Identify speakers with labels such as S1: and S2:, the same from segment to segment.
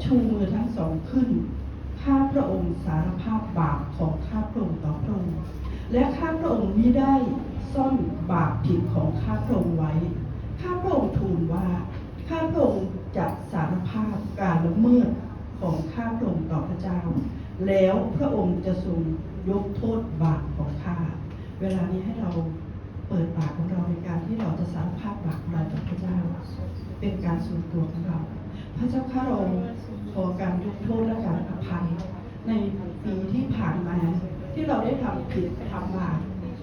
S1: ชูมือทั้งสองขึ้นข้าพระองค์สารภาพบาปของข้าพระองค์ต่อพระองค์และข้าพระองค์มิได้ซ่อนบาปผิดของข้าพระองค์ไว้ข้าพระองค์ทูลว่าข้าพระองค์จะสารภาพการละเมิดของข้าพระองค์ต่อพระเจ้าแล้วพระองค์จะทรงยกโทษบาปของข้าเวลานี้ให้เราเปิดปากของเราในการที่เราจะสารภาพบาปของเราต่อพระเจ้าเป็นการส่วนตัวของเราพระเจ้าข้าเราขอการยกโทษและการอภัยในปีที่ผ่านมาที่เราได้ทำผิดทำบาป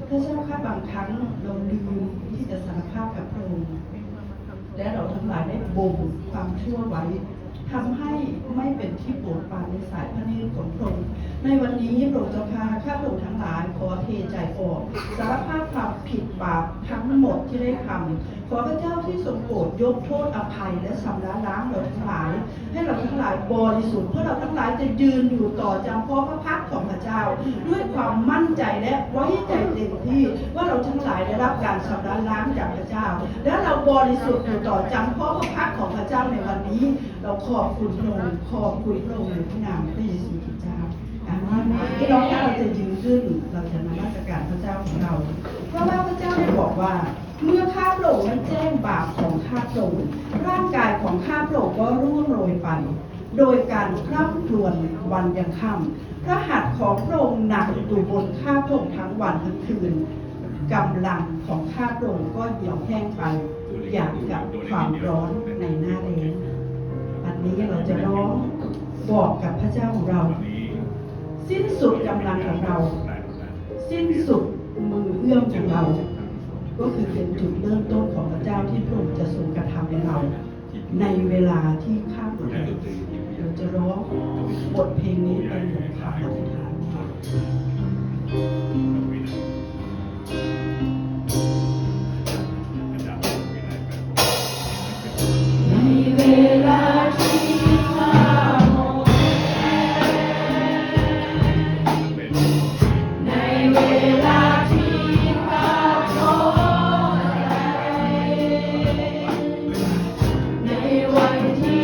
S1: พระเจ้าข้าบางครั้งเราลืมที่จะสารภาพกับพระองค์และเราทั้งหลายได้บ่มความชั่วไว้ทำให้ไม่เป็นที่โปรดปรานในสายพระเนตรของพระองค์ในวันนี้โปรดเจ้าค่ะข้าพระองค์ทั้งหลายขอเทใจออกสารภาพความผิดบาปทั้งหมดที่ได้ทำขอพระเจ้าที่ทรงโปรดยกโทษอภัยและชำระล้างเราทั้งหลายให้เราทั้งหลายบริสุทธิ์เพื่อเราทั้งหลายจะยืนอยู่ต่อจำเพาะพระพักของพระเจ้าด้วยความมั่นใจและไว้ใจเต็มที่ว่าเราทั้งหลายได้รับการชำระล้างจากพระเจ้าและเราบริสุทธิ์อยู่ต่อจำเพาะพระพักของพระเจ้าในวันนี้เราขอบคุณพระองค์ขอบคุณพระองค์ในพระนามพระเยซูคริสต์เจ้าอาเมนพี่น้องถ้าเราจะยืนขึ้นเราจะนมัสการพระเจ้าของเราเพราะว่าพระเจ้าได้บอกว่าเมื่อข้าพระองค์นั้นแจ้งบาปของข้าพระองค์ร่างกายของข้าพระองค์ก็ร่วงโรยไปโดยการคร่ำครวญวันยังค่ำพระหัตถ์ของพระองค์หนักอยู่บนข้าพระองค์ทั้งวันทั้งคืนกำลังของข้าพระองค์ก็เหี่ยวแห้งไปอย่างกับความร้อนในหน้าแล้งอันนี้เราจะร้องบอกกับพระเจ้าของเราสิ้นสุดกำลังของเราสิ้นสุดมือเอื้อมของเราก็คือเป็นจุดเริ่มต้นของพระเจ้าที่พระองค์จะทรงกระทำในเราในเวลาที่ข้ามไปเราจะร้องบทเพลงนี้เป็นบทคำอธิษฐานในเวลาที่ข้าหมดในเวลาที่ข้าท้อใจในวันที่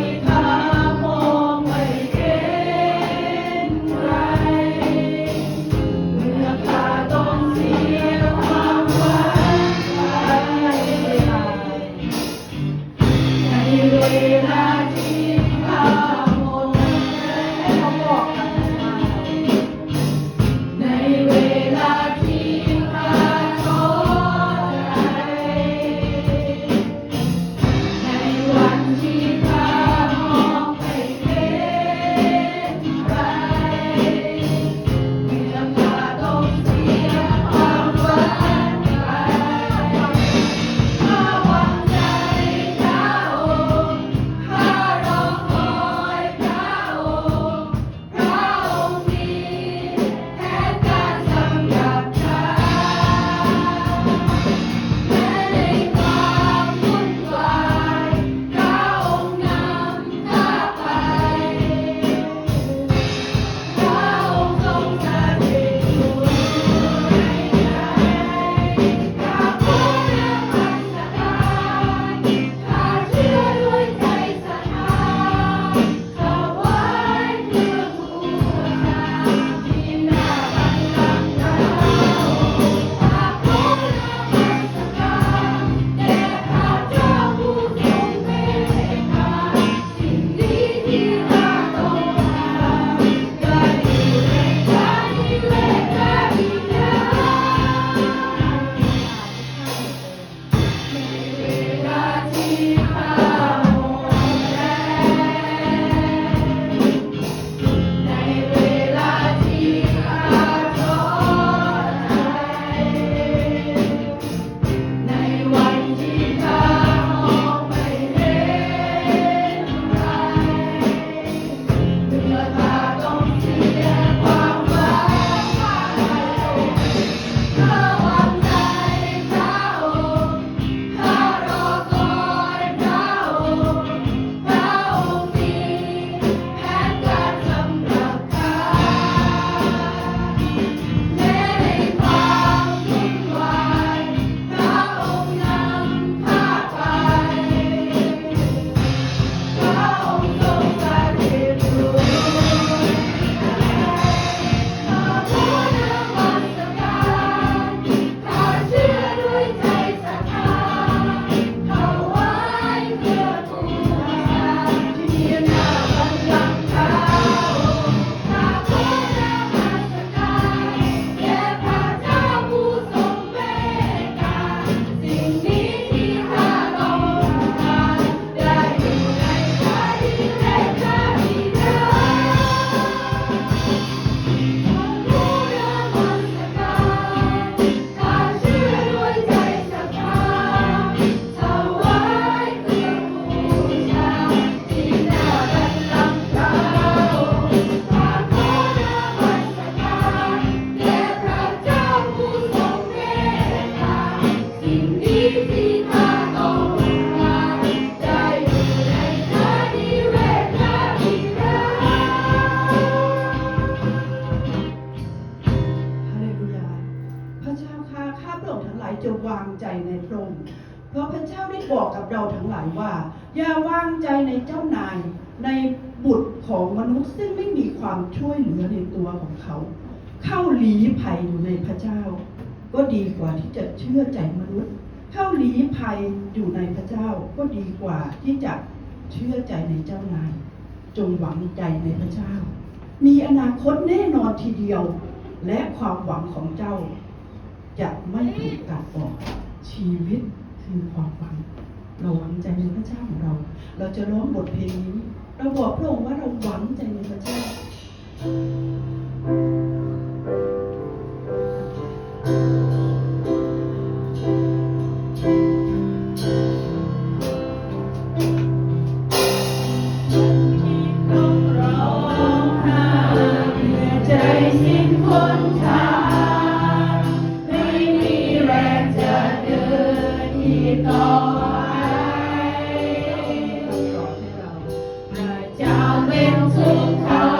S1: พระองค์เพราะพระเจ้าได้บอกกับเราทั้งหลายว่าอย่าวางใจในเจ้านายในบุตรของมนุษย์ซึ่งไม่มีความช่วยเหลือในตัวของเขาเข้าหลีภัยอยู่ในพระเจ้าก็ดีกว่าที่จะเชื่อใจมนุษย์เข้าหลีภัยอยู่ในพระเจ้าก็ดีกว่าที่จะเชื่อใจในเจ้านายจงหวังใจในพระเจ้ามีอนาคตแน่นอนทีเดียวและความหวังของเจ้าจะไม่ถูกตัดออกชีวิตคือความหวังเราหวังใจในพระเจ้าของเราเราจะร้องบทเพลงนี้เราบอกพระองค์ว่าเราหวังใจในพระเจ้า
S2: เจ้าเป็นทุกข์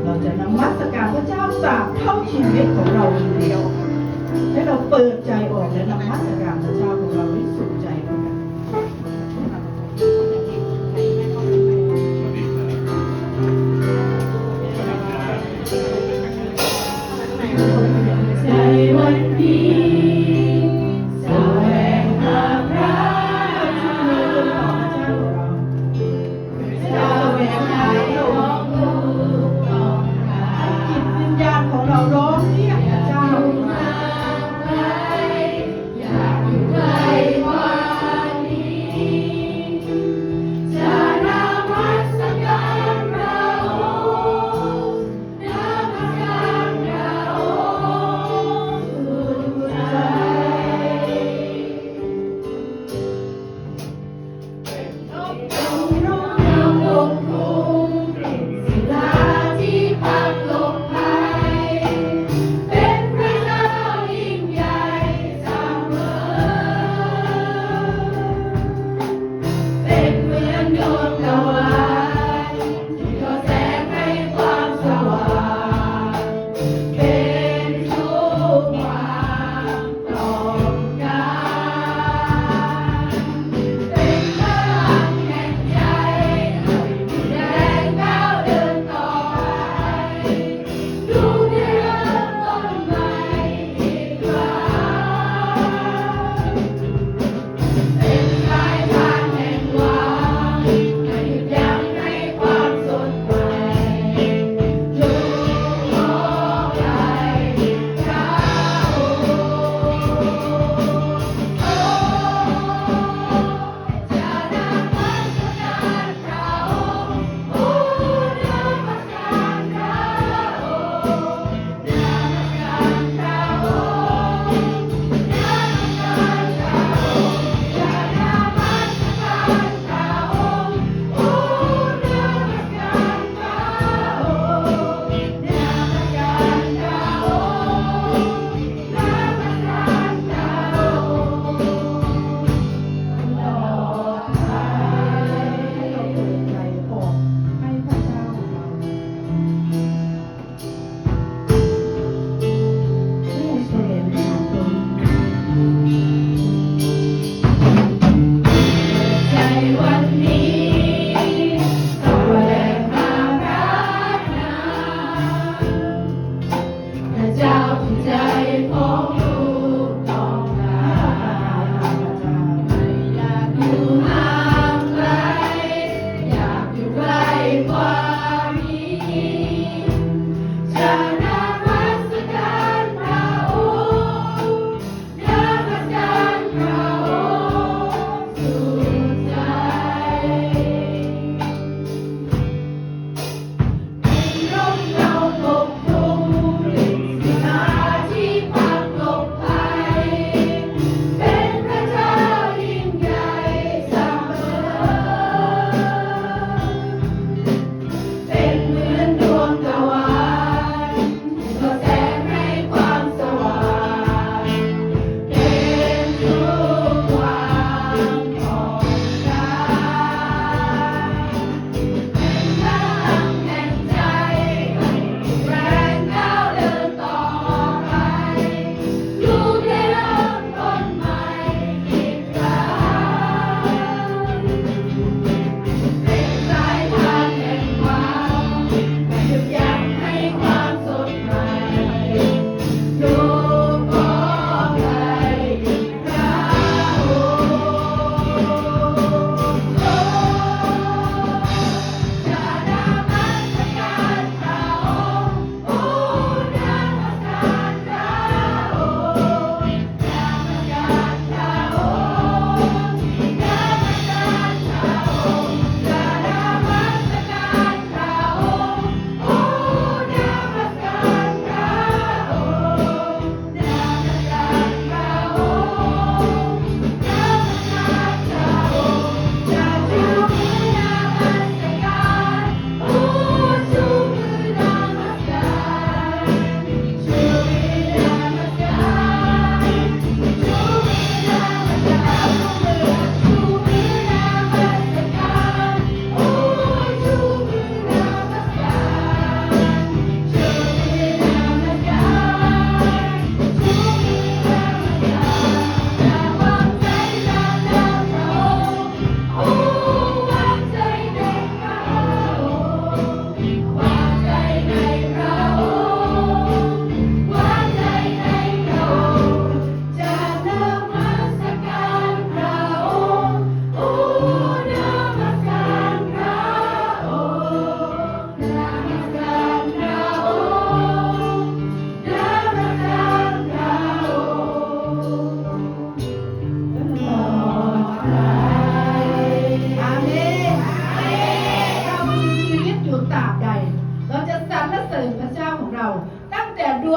S1: เราจะนมัสการพระเจ้าตราบเท่าชีวิตของเราเดียวให้เราเปิดใจออกและนมัสการพระเจ้าของเราด้วยสุดใจด้วยกัน
S2: ในวันนี้แสวงหาพระ
S1: แสวงหาพระองค์ให้จิตวิญญาณของเราร้องเรียกพระเจ้า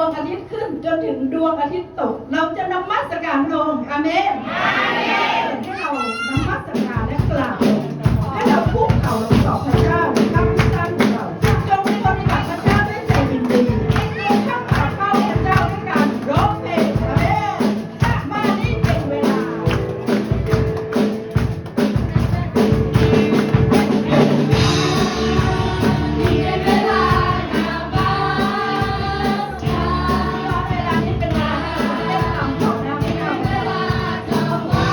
S1: งอาทิตย์ขึ้นจนถึงดวงอาทิตย์ตกเราจะนมัสการพระองค์อาเมนให้เรานมัสการและกราบให้เราคุกเข่าต่อพระเจ้าข้าพเจ้าของเราจงปฏิบัติพระเจ้าด้วยใจยินดีข้าพเจ้าพระเจ้าด้วยการร้องเพลงอาเมนมานี่เป็นเวลา
S2: นี่เป็นเวลานาบ้าสกา
S1: เวลานี้เป็นเวลาให้เราได้ทำของเราให้เรา
S2: เวลาจะว่า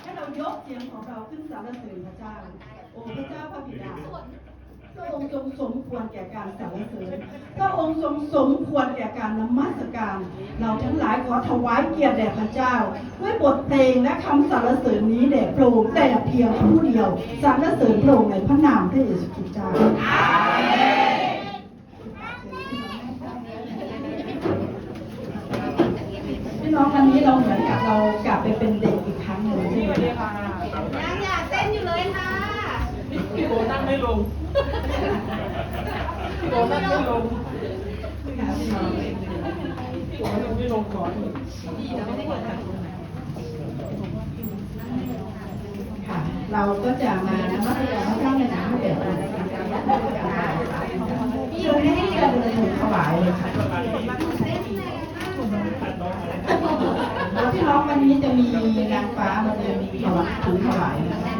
S1: ให้เรายกเสียงของเราขึ้นสรรเสริญพระเจ้าโอ้พระเจ้าพระบิดาพระองค์ทรงสมควรแก่การสรรเสริญพระองค์ทรงสมควรแก่การนมัสการเราทั้งหลายขอถวายเกียรติแด่พระเจ้าด้วยบทเพลงและคำสรรเสริญนี้แด่พระองค์แต่เพียงผู้เดียวสรรเสริญพระองค์ในพระนามพระเยซูคริสต์เจ้าพี่น้องวันนี้เราเหมือนกับเรากลับไปเป็นเด็กอีกครั้งหนึ่งใช่ไหมคะ
S2: ยังอยากเต้นอยู่เลยค่ะ
S3: พี่โบนั่งไม่ลงพี่โบนั่งไม่ลงพี่โบนั่งไม่ลงก่อน
S1: ค่ะ เราก็จะมานมัสการพระเจ้าในนามพระเดชพระคุณพี่อยู่ให้เรียนเลยถวายเลยค่ะแล้วพี่น้องวันนี้จะมีนางฟ้ามาเดินถวายถุงถวายนะคะ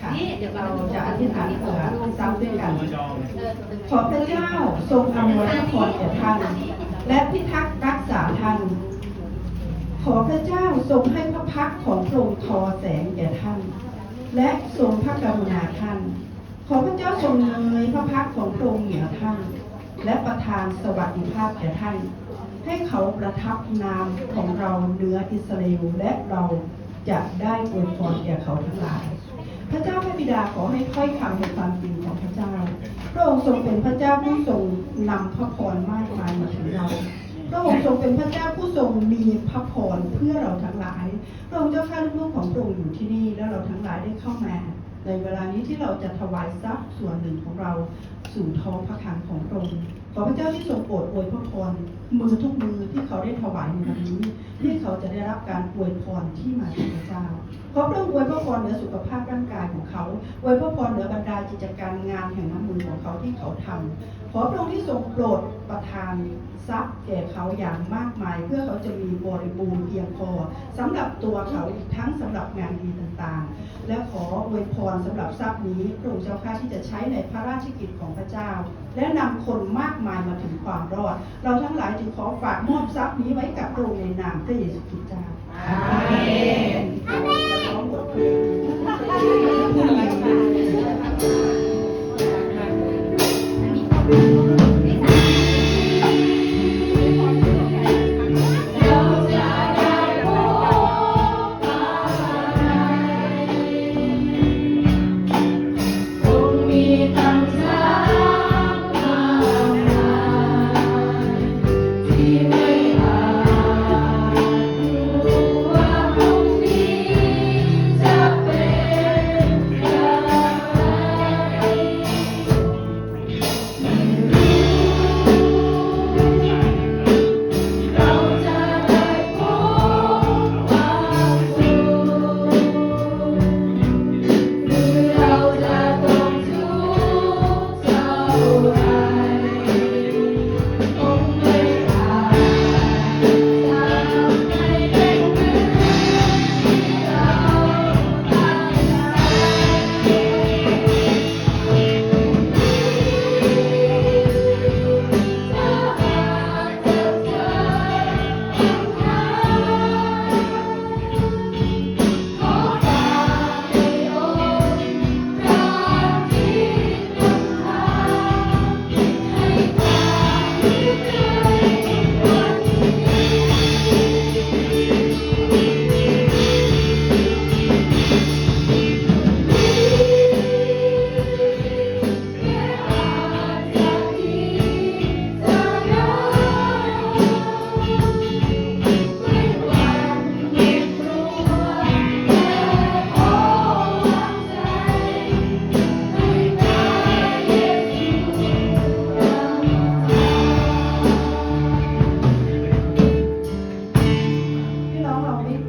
S1: ค่ะเดี๋ยวเราจะอธิษฐานเผื่อซ้ำด้วยกัน ขอพระเจ้าทรงอำนวยพรแก่ท่าน และพิทักษ์รักษาท่าน ขอพระเจ้าทรงให้พระพักของพระองค์ทอแสงแก่ท่าน และทรงพระกรุณาท่าน ขอพระเจ้าทรงเงยพระพักของพระองค์เหนือท่าน และประทานสวัสดิภาพแก่ท่าน ให้เขาประทับนามของเราเหนืออิสราเอลและเราจะได้อวยพรแก่เขาทั้งหลาย พระเจ้าพระบิดาขอให้ถ้อยคำในความจริงของพระเจ้า พระองค์ทรงเป็นพระเจ้าผู้ทรงนำพระพรมากมายมาถึงเรา พระองค์ทรงเป็นพระเจ้าผู้ทรงมีพระพรเพื่อเราทั้งหลาย พระองค์เจ้าข้าลูกๆของพระองค์อยู่ที่นี่และเราทั้งหลายได้เข้ามาในเวลานี้ที่เราจะถวายทรัพย์ส่วนหนึ่งของเราสู่ท้องพระคลังของพระองค์ ขอพระเจ้าที่ทรงโปรดอวยพระพรมือทุกมือที่เขาได้ถวายในวันนี้ที่เขาจะได้รับการอวยพรที่มาจากพระเจ้า ขอพระองค์อวยพระพรเหนือสุขภาพร่างกายของเขาอวยพระพรเหนือบรรดากิจการงานแห่งน้ำมือของเขาที่เขาทำขอพระองค์ที่ทรงโปรดประทานทรัพย์แก่เขาอย่างมากมาย เพื่อเขาจะมีบริบูรณ์เพียงพอสำหรับตัวเขาอีกทั้งสำหรับงานดีต่างๆและขออวยพรสำหรับทรัพย์นี้พระองค์เจ้าข้าที่จะใช้ในพระราชกิจของพระเจ้า และนำคนมากมายมาถึงความรอดเราทั้งหลายจึงขอฝากมอบทรัพย์นี้ไว้กับพระองค์ในนามพระเยซูคริสต์เจ้าอาเมนอาเมน
S2: ที่ไม่อาจรู้ว่าพรุ่งนี้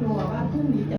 S1: กลัวว่าพรุ่งนี้จะ